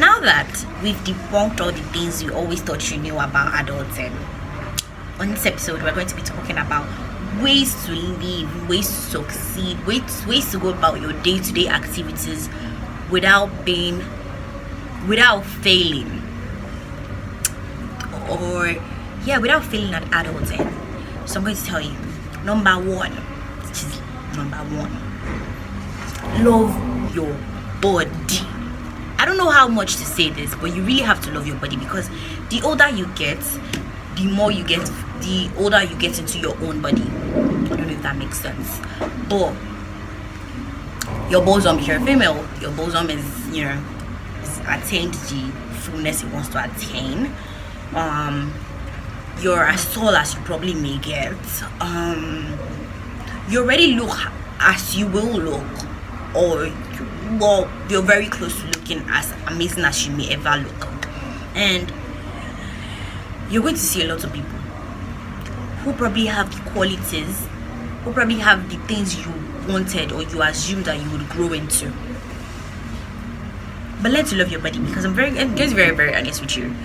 now that we've debunked all the things you always thought you knew about adults, and on this episode we're going to be talking about ways to live, ways to succeed, ways to go about your day-to-day activities without failing, or without failing at adulting. So I'm going to tell you, number one, love your body. I don't know how much to say this, but you really have to love your body, because the older you get, the older you get into your own body. I don't know if that makes sense, but your bosom, if you're a female, your bosom is attained the fullness it wants to attain. You're as tall as you probably may get. You already look as you will look, or you're very close to looking as amazing as you may ever look. And you're going to see a lot of people who probably have the qualities, who probably have the things you wanted or you assumed that you would grow into. But learn to love your body, because I'm going to be very, very honest with you.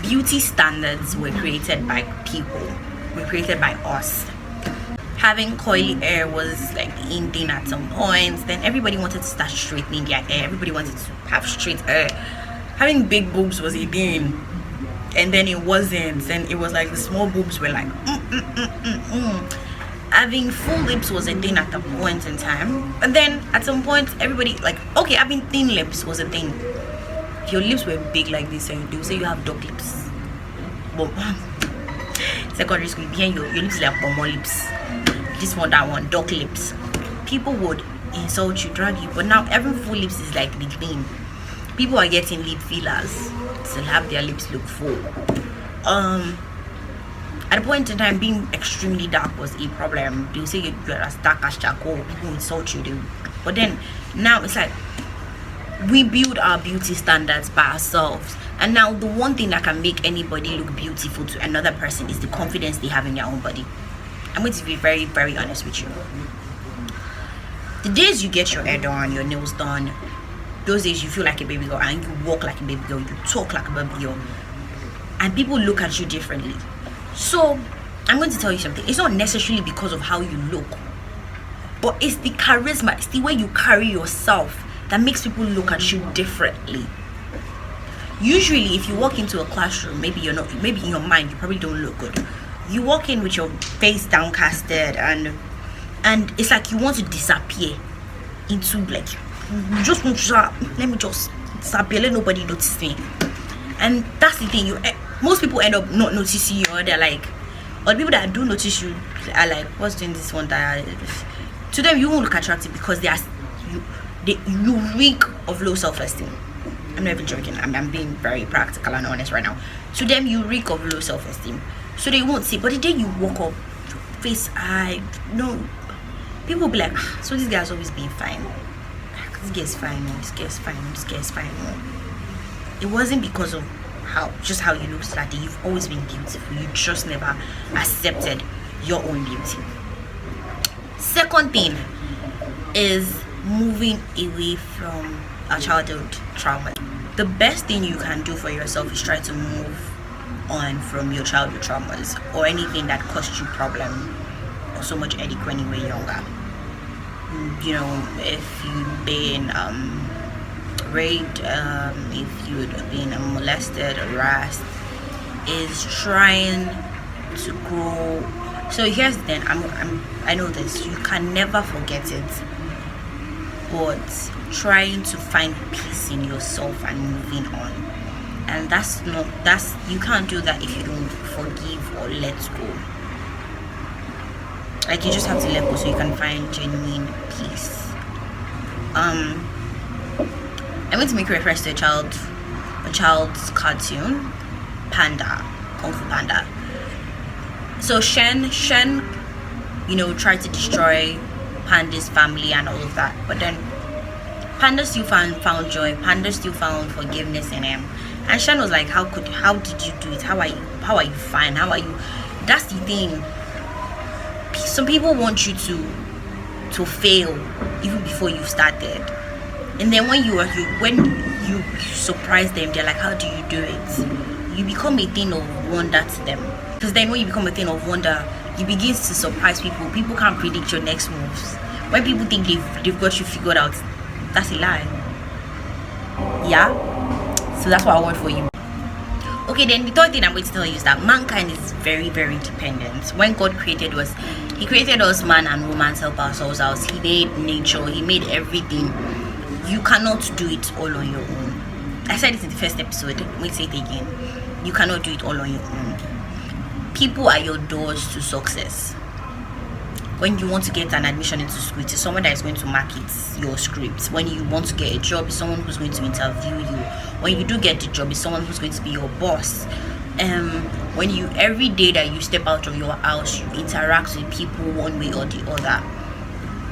Beauty standards were created by people, were created by us. Having coily hair was like in thing at some point. Then everybody wanted to start straightening their hair. Everybody wanted to have straight hair. Having big boobs was a thing, and then it wasn't. And it was like the small boobs were like Having full lips was a thing at the point in time, and then at some point everybody like, okay, having thin lips was a thing. If your lips were big like this, and they would say you have dog lips. But secondary school, behind your lips like pomo lips. This one, that one, dog lips. People would insult you, drag you, but now having full lips is like the thing. People are getting lip fillers to have their lips look full. At a point in time, being extremely dark was a problem. They'll say you're as dark as charcoal. People insult you. But then now it's like we build our beauty standards by ourselves. And now the one thing that can make anybody look beautiful to another person is the confidence they have in their own body. I'm going to be very, very honest with you. The days you get your hair done, your nails done, those days you feel like a baby girl, and you walk like a baby girl, you talk like a baby girl, and people look at you differently. So I'm going to tell you something. It's not necessarily because of how you look, but it's the charisma, it's the way you carry yourself that makes people look at you differently. Usually if you walk into a classroom, maybe in your mind you probably don't look good. You walk in with your face downcasted, and it's like you want to disappear into, like, you just want to let me just disappear, let nobody notice me. And that's the thing, most people end up not noticing you, or they're like, or the people that do notice you are like, what's doing this one? That to them you won't look attractive because you reek of low self-esteem. I'm not even joking. I'm being very practical and honest right now. To them, you reek of low self-esteem, so they won't see. But the day you walk up, face high, people will be like, so this guy's always been fine. This guy's fine. This guy's fine. This guy's fine. It wasn't because of how you look that day. You've always been beautiful. You just never accepted your own beauty. Second thing is moving away from a childhood trauma. The best thing you can do for yourself is try to move on from your childhood traumas, or anything that caused you problem or so much headache when you were younger. If you've been raped, if you'd been molested, harassed, is trying to grow. So here's the thing. I know this. You can never forget it, but trying to find peace in yourself and moving on. And you can't do that if you don't forgive or let go. Like, you just have to let go so you can find genuine peace. I'm going to make reference to a child's cartoon, Panda, Kung Fu Panda. So Shen, tried to destroy Panda's family and all of that, but then Panda still found joy. Panda still found forgiveness in him. And Shen was like, how did you do it? How are you fine? How are you? That's the thing. Some people want you to fail even before you started. And then when you surprise them. They're like, how do you do it? You become a thing of wonder to them. Because then when you become a thing of wonder, you begin to surprise people. People can't predict your next moves. When people think they've got you figured out, that's a lie. Yeah? So that's what I want for you. Okay, then the third thing I'm going to tell you is that mankind is very, very dependent. When God created us, he created us man and woman to help ourselves out. He made nature, he made everything. You cannot do it all on your own. I said it in the first episode, let me say it again. You cannot do it all on your own. People are your doors to success. When you want to get an admission into school, it's someone that is going to market your script. When you want to get a job, it's someone who's going to interview you. When you do get the job, it's someone who's going to be your boss. When you, every day that you step out of your house, you interact with people one way or the other.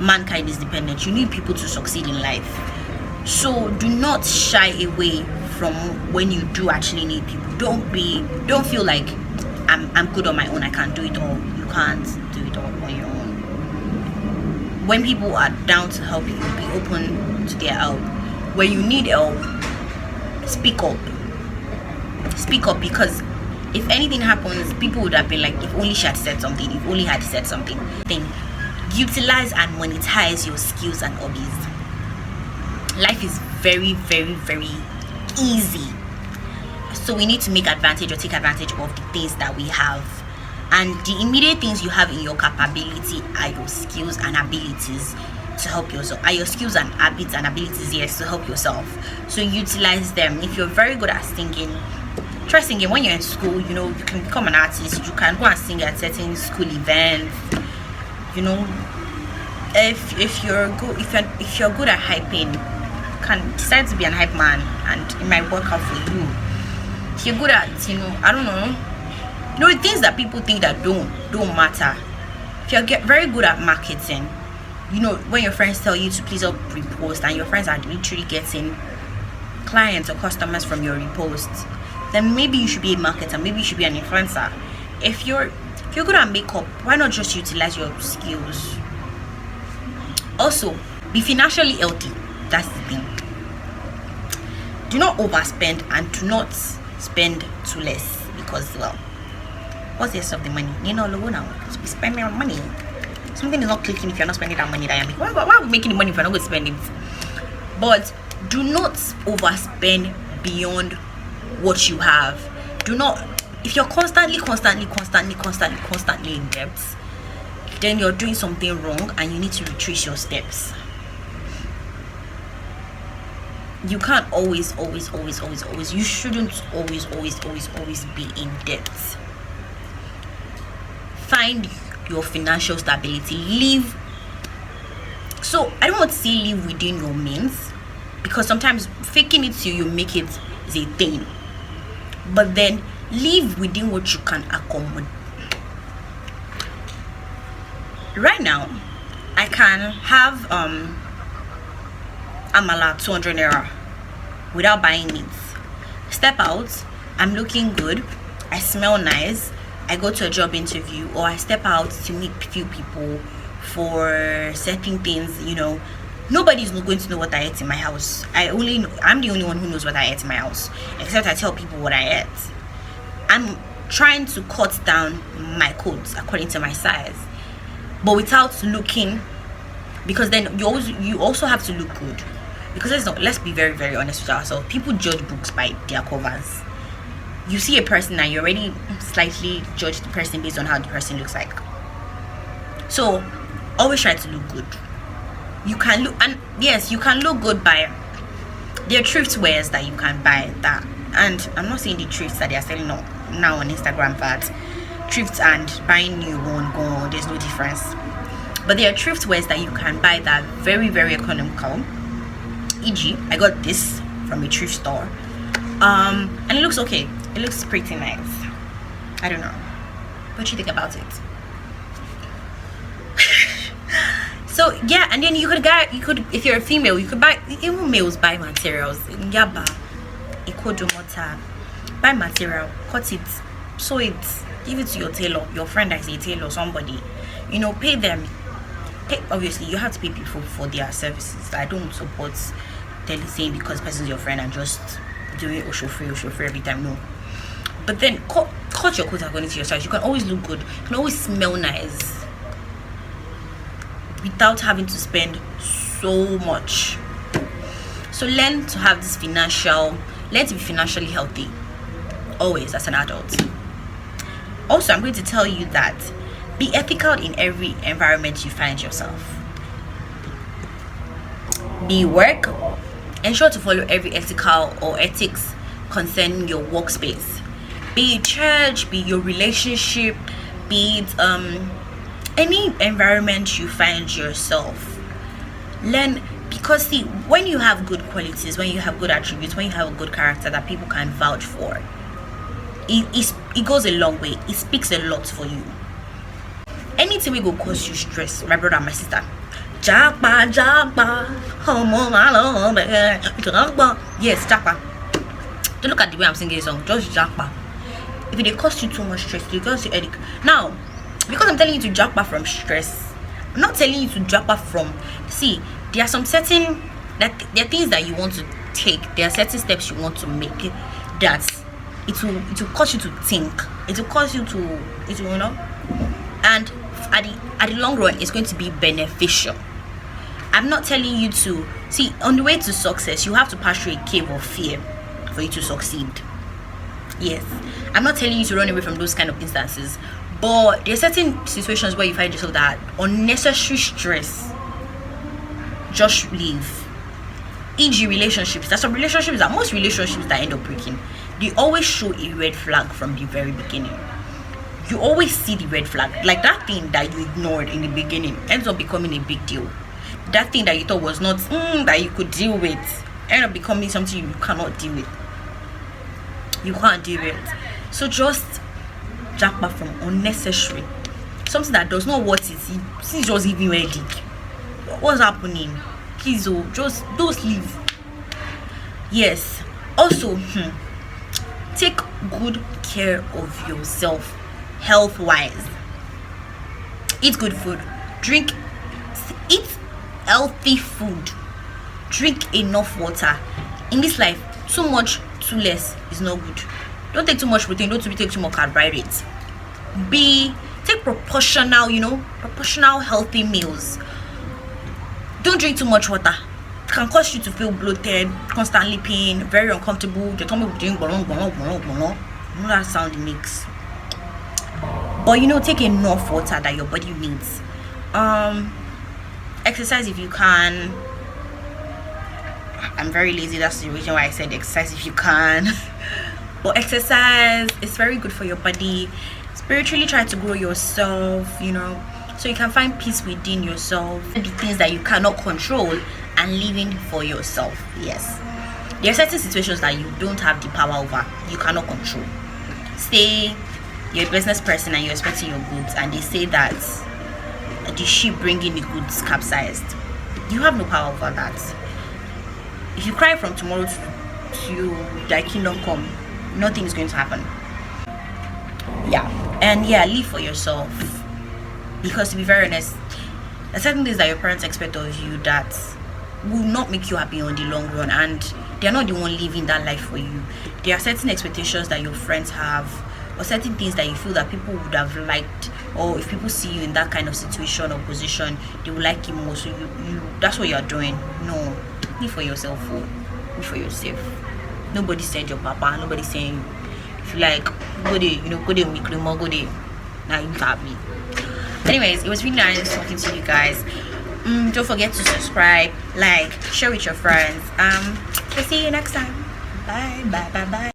Mankind is dependent. You need people to succeed in life. So do not shy away from when you do actually need people. Don't feel like I'm good on my own, I can't do it all. You can't do it all on your own. When people are down to help you, be open to their help. When you need help, speak up. Speak up, because if anything happens, people would have been like, if only she had said something, if only had said something. Then utilize and monetize your skills and hobbies. Life is very, very, very easy. So we need to make advantage or take advantage of the things that we have. And the immediate things you have in your capability are your skills and abilities to help yourself. Are your skills and habits and abilities, yes, to help yourself. So utilize them. If you're very good at singing, try singing. When you're in school, you know, you can become an artist. You can go and sing at certain school events. You know, if you're good at hyping, you can decide to be an hype man, and it might work out for you. If you're good at, you know, I don't know, things that people think that don't matter. If you're very good at marketing, you know, when your friends tell you to please up repost, and your friends are literally getting clients or customers from your reposts, then maybe you should be a marketer, maybe you should be an influencer. If you're good at makeup, why not just utilize your skills? Also, be financially healthy. That's the thing. Do not overspend and do not spend too less, because, well, what's the rest of the money? You know, now be spending on money. Something is not clicking if you're not spending that money that you're making. Why are we making the money if you're not going to spend it? But do not overspend beyond what you have. Do not, if you're constantly in debt, then you're doing something wrong and you need to retrace your steps. You can't always, you shouldn't always be in debt. Find your financial stability. Live, so I don't want to say live within your means, because sometimes faking it till you make it is a thing, but then live within what you can accommodate. Right now, I can have amala 200 naira without buying it. Step out, I'm looking good, I smell nice, I go to a job interview, or I step out to meet few people for certain things. You know, nobody's not going to know what I ate in my house. I'm the only one who knows what I ate in my house, except I tell people what I ate. I'm trying to cut down my coats according to my size, but without looking, because then you also have to look good. Because let's be very, very honest with ourselves. People judge books by their covers. You see a person and you already slightly judge the person based on how the person looks like. So always try to look good. You can look, and yes, you can look good by, there are thrift wares that you can buy that, and I'm not saying the thrifts that they are selling now on Instagram, that thrifts and buying new one, go, there's no difference. But there are thrift wares that you can buy that are very, very economical. E.g., I got this from a thrift store, and it looks okay. It looks pretty nice. I don't know what you think about it. So yeah, and then you could, if you're a female, you could buy, even males buy materials. Yaba, Ikodomota, buy material, cut it, sew it, give it to your tailor, your friend that is a tailor, somebody, you know, pay them. Obviously you have to pay people for their services. I don't support saying because person's your friend and just doing Oshofre every time. No. But then cut your coat according to your size. You can always look good. You can always smell nice without having to spend so much. So learn to have this learn to be financially healthy always as an adult. Also, I'm going to tell you that be ethical in every environment you find yourself. Be work. Ensure to follow every ethical or ethics concerning your workspace. Be it church, be your relationship, be it any environment you find yourself. Learn, because see, when you have good qualities, when you have good attributes, when you have a good character that people can vouch for, it goes a long way. It speaks a lot for you. Anything will go cause you stress, my brother and my sister. Japa, yes, japa. Don't look at the way I'm singing a song. Just japa. If it costs you too much stress, it costs you headache. Now, because I'm telling you to japa from stress, I'm not telling you to japa from. See, there are some certain there are things that you want to take. There are certain steps you want to make that it will cause you to think. It will cause you to and at the long run, it's going to be beneficial. I'm not telling you to see, on the way to success, you have to pass through a cave of fear for you to succeed. Yes, I'm not telling you to run away from those kind of instances, but there are certain situations where you find yourself that unnecessary stress. Just leave. E.g., relationships. There's some relationships that most relationships that end up breaking, they always show a red flag from the very beginning. You always see the red flag, like that thing that you ignored in the beginning ends up becoming a big deal. That thing that you thought was not that you could deal with end up becoming something you cannot deal with. You can't deal with. So just jackpot from unnecessary, something that does not worth it. Since just giving you a dick, what's happening? Please, just leave. Yes. Also, take good care of yourself, health wise. Eat good food. Eat healthy food. Drink enough water. In this life, too much, too less is not good. Don't take too much protein. Don't take too much carbohydrates. Take proportional healthy meals. Don't drink too much water. It can cause you to feel bloated, constantly pain, very uncomfortable. They told me we're doing that sound makes. But take enough water that your body needs. Exercise if you can. I'm very lazy, that's the reason why I said exercise if you can. But exercise is very good for your body. Spiritually try to grow yourself, so you can find peace within yourself. Do things that you cannot control and living for yourself. Yes, there are certain situations that you don't have the power over, you cannot control. Say you're a business person and you're expecting your goods, and they say that the ship bringing the goods capsized. You have no power over that. If you cry from tomorrow to thy kingdom come, nothing is going to happen. Live for yourself. Because to be very honest, there are certain things that your parents expect of you that will not make you happy on the long run, and they're not the one living that life for you. There are certain expectations that your friends have, or certain things that you feel that people would have liked, or if people see you in that kind of situation or position, they will like you more. So you that's what you're doing. No, live for yourself. Live for yourself. Nobody said your papa. Nobody saying if you like go there, go there, make more go there. Now you got me. Anyways, it was really nice talking to you guys. Don't forget to subscribe, like, share with your friends. We'll see you next time. Bye.